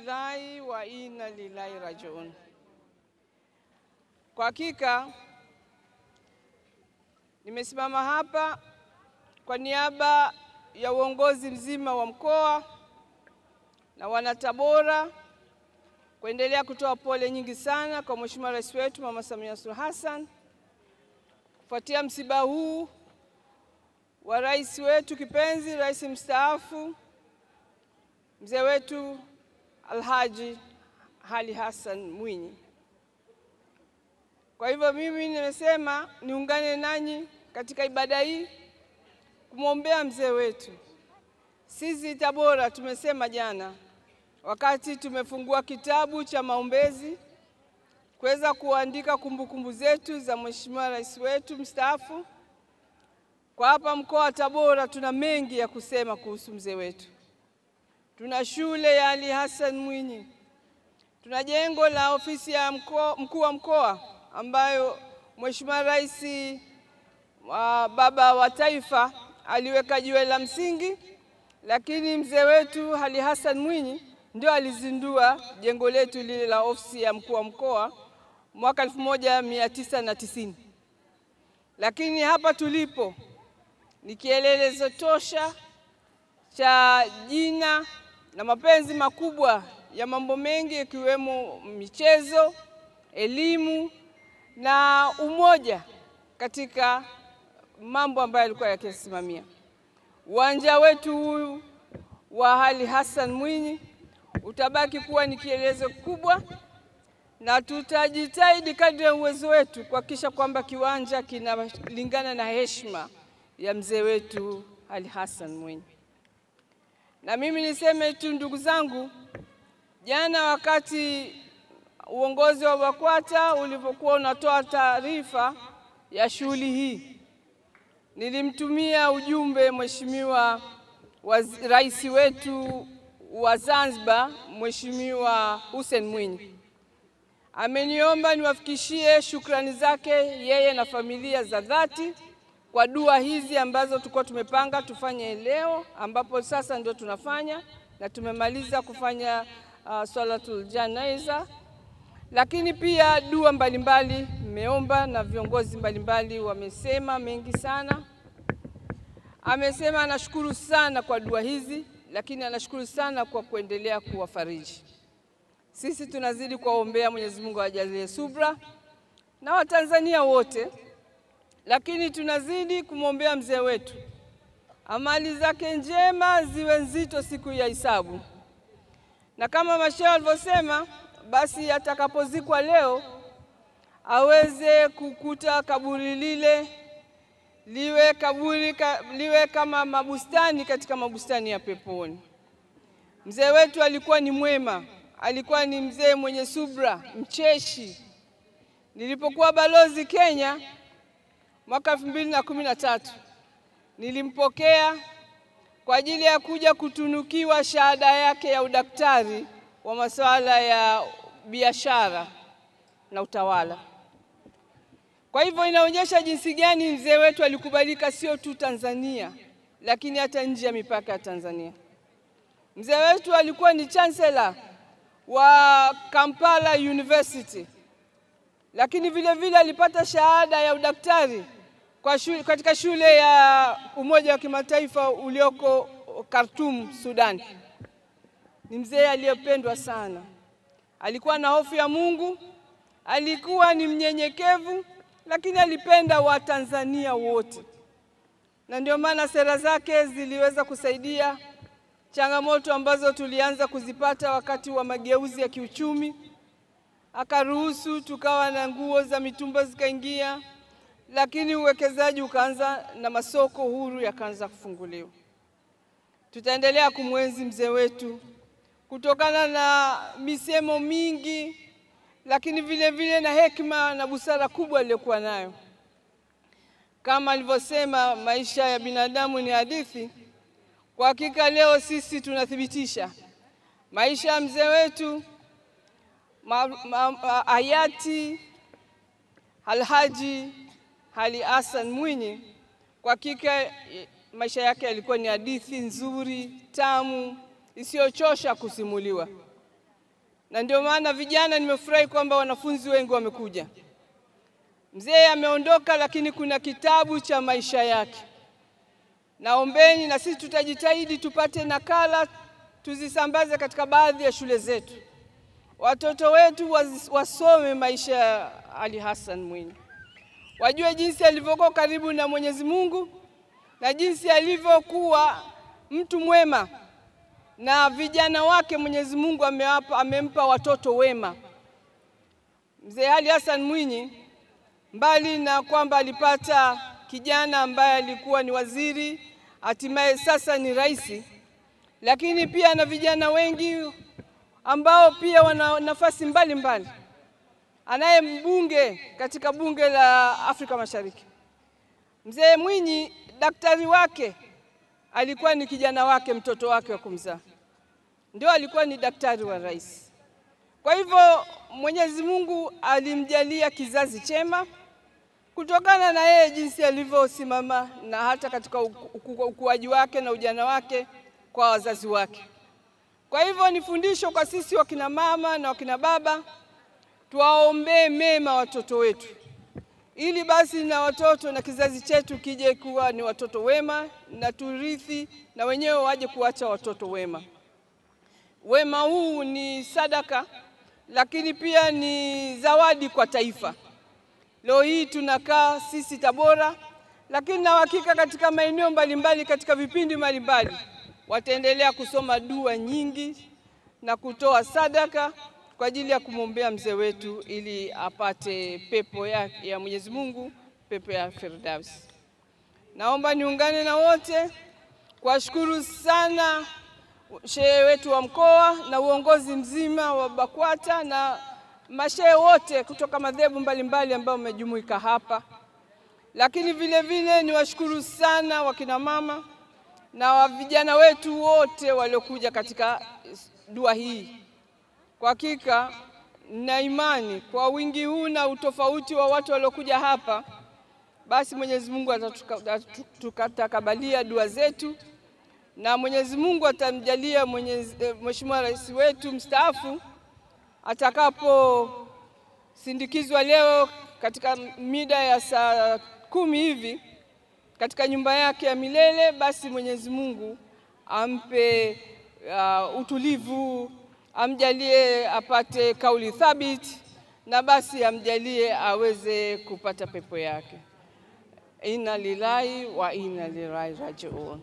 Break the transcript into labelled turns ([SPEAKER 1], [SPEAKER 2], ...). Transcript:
[SPEAKER 1] lillahi wa inna ilaihi rajiun. Kwa hakika nimesimama hapa kwa niaba ya uongozi mzima wa mkoa na wana Tabora kuendelea kutoa pole nyingi sana kwa Mheshimiwa Rais wetu Mama Samia Suluhu Hassan kufuatia msiba huu wa rais wetu kipenzi, rais mstaafu mzee wetu Alhaji Ali Hassan Mwinyi. Kwa hivyo mimi nimesema niungane nanyi katika ibada hii kumwombea mzee wetu. Sisi Tabora tumesema jana wakati tumefungua kitabu cha maombezi kuweza kuandika kumbukumbu zetu za Mheshimiwa Rais wetu mstaafu. Kwa hapa mkoa wa Tabora tuna mengi ya kusema kuhusu mzee wetu. Tuna shule ya Ali Hassan Mwinyi. Tuna jengo la ofisi ya mkuu wa mkoa ambayo Mheshimiwa Rais baba wa taifa aliweka jiwe la msingi, lakini mzee wetu Ali Hassan Mwinyi ndio alizindua jengo letu lile la ofisi ya mkuu wa mkoa mwaka 1990. Lakini hapa tulipo ni kielelezo tosha cha jina na mapenzi makubwa ya mambo mengi ikiwemo michezo, elimu na umoja katika mambo ambayo alikuwa yakisimamia. Uwanja wetu huu wa Ali Hassan Mwinyi utabaki kuwa ni kielelezo kubwa, na tutajitahidi kadri ya uwezo wetu kuhakikisha kwamba kiwanja kinalingana na heshima ya mzee wetu Ali Hassan Mwinyi. Na mimi niseme tu ndugu zangu, jana wakati uongozi wa BAKWATA ulipokuwa unatoa taarifa ya shughuli hii, nilimtumia ujumbe Mheshimiwa Rais wetu wa Zanzibar, Mheshimiwa Hussein Mwinyi. Ameniomba niwafikishie shukrani zake yeye na familia za dhati kwa dua hizi ambazo tulikuwa tumepanga tufanye leo, ambapo sasa ndio tunafanya na tumemaliza kufanya salatul janaiza. Lakini pia dua mbalimbali mmeomba na viongozi mbalimbali wamesema mengi sana. Amesema anashukuru sana kwa dua hizi, lakini anashukuru sana kwa kuendelea kuwafariji. Sisi tunazidi kuwaombea Mwenyezi Mungu ajalie subra na Watanzania wote, lakini tunazidi kumwombea mzee wetu amali zake njema ziwe nzito siku ya hisabu. Na kama mashehe walivyosema, basi atakapozikwa leo aweze kukuta kaburi lile liwe kama mabustani katika mabustani ya peponi. Mzee wetu alikuwa ni mwema, alikuwa ni mzee mwenye subra, mcheshi. Nilipokuwa balozi Kenya mwaka 2013 nilimpokea kwa ajili ya kuja kutunukiwa shahada yake ya udaktari wa masuala ya biashara na utawala. Kwa hivyo inaonyesha jinsi gani mzee wetu alikubalika sio tu Tanzania, lakini hata nje ya mipaka ya Tanzania. Mzee wetu alikuwa ni chancellor wa Kampala University, lakini vile vile alipata shahada ya udaktari katika shule ya Umoja wa Kimataifa ulioko Khartoum, Sudan. Ni mzee aliyependwa sana. Alikuwa na hofu ya Mungu, alikuwa ni mnyenyekevu, lakini alipenda Watanzania wote. Na ndio maana sera zake ziliweza kusaidia changamoto ambazo tulianza kuzipata wakati wa mageuzi ya kiuchumi. Akaruhusu tukawa na nguo za mitumba zikaingia, lakini uwekezaji ukaanza na masoko huru yakaanza kufunguliwa. Tutaendelea kumwenzi mzee wetu kutokana na misemo mingi, lakini vile vile na hekima na busara kubwa aliyokuwa nayo. Kama alivyosema, maisha ya binadamu ni hadithi. Kwa hakika leo sisi tunathibitisha maisha ya mzee wetu hayati Alhaji Ali Hassan Mwinyi. Kwa hakika maisha yake yalikuwa ni hadithi nzuri, tamu, isiyochosha kusimuliwa. na ndio maana vijana nimefurahi kwamba wanafunzi wengi wamekuja. Mzee ameondoka, lakini kuna kitabu cha maisha yake. Naombeni na sisi tutajitahidi tupate nakala tuzisambaze katika baadhi ya shule zetu. Watoto wetu wasome maisha ya Ali Hassan Mwinyi. Wajue jinsi alivyokuwa karibu na Mwenyezi Mungu na jinsi alivyokuwa mtu mwema, na vijana wake Mwenyezi Mungu amempa watoto wema. Mzee Ali Hassan Mwinyi, mbali na kwamba alipata kijana ambaye alikuwa ni waziri, hatimaye sasa ni rais, lakini pia na vijana wengi ambao pia wana nafasi mbalimbali. Anaye mbunge katika bunge la Afrika Mashariki. Mzee Mwinyi, daktari wake alikuwa ni kijana wake, mtoto wake wa kumzaa, ndio alikuwa ni daktari wa rais. Kwa hivyo Mwenyezi Mungu alimjalia kizazi chema kutokana na yeye jinsi alivyosimama na hata katika ukuaji wake na ujana wake kwa wazazi wake. Kwa hivyo ni fundisho kwa sisi wakina mama na wakina baba, tuwaombee mema watoto wetu, ili basi na watoto na kizazi chetu kije kuwa ni watoto wema, na turithi na wenyewe waje kuacha watoto wema. Wema huu ni sadaka, lakini pia ni zawadi kwa taifa. Leo hii tunakaa sisi Tabora, lakini na hakika katika maeneo mbalimbali, katika vipindi mbalimbali, wataendelea kusoma dua nyingi na kutoa sadaka kwa ajili ya kumwombea mzee wetu ili apate pepo ya Mwenyezi Mungu, pepo ya Firdaus. Naomba niungane na wote kuwashukuru sana shehe wetu wa mkoa na uongozi mzima wa BAKWATA na mashehe wote kutoka madhehebu mbalimbali ambao wamejumuika hapa. Lakini vile vile niwashukuru sana wakina mama na vijana wetu wote waliokuja katika dua hii. Kwa hakika na imani kwa wingi huu na utofauti wa watu waliokuja hapa, basi Mwenyezi Mungu atatakabalia dua zetu, na Mwenyezi Mungu atamjalia Mheshimiwa Rais wetu mstaafu atakapo sindikizwa leo katika mida ya saa 10 hivi katika nyumba yake ya milele, basi Mwenyezi Mungu ampe utulivu, amjalie apate kauli thabiti, na basi amjalie aweze kupata pepo yake. Inna lillahi wa inna ilaihi rajiun.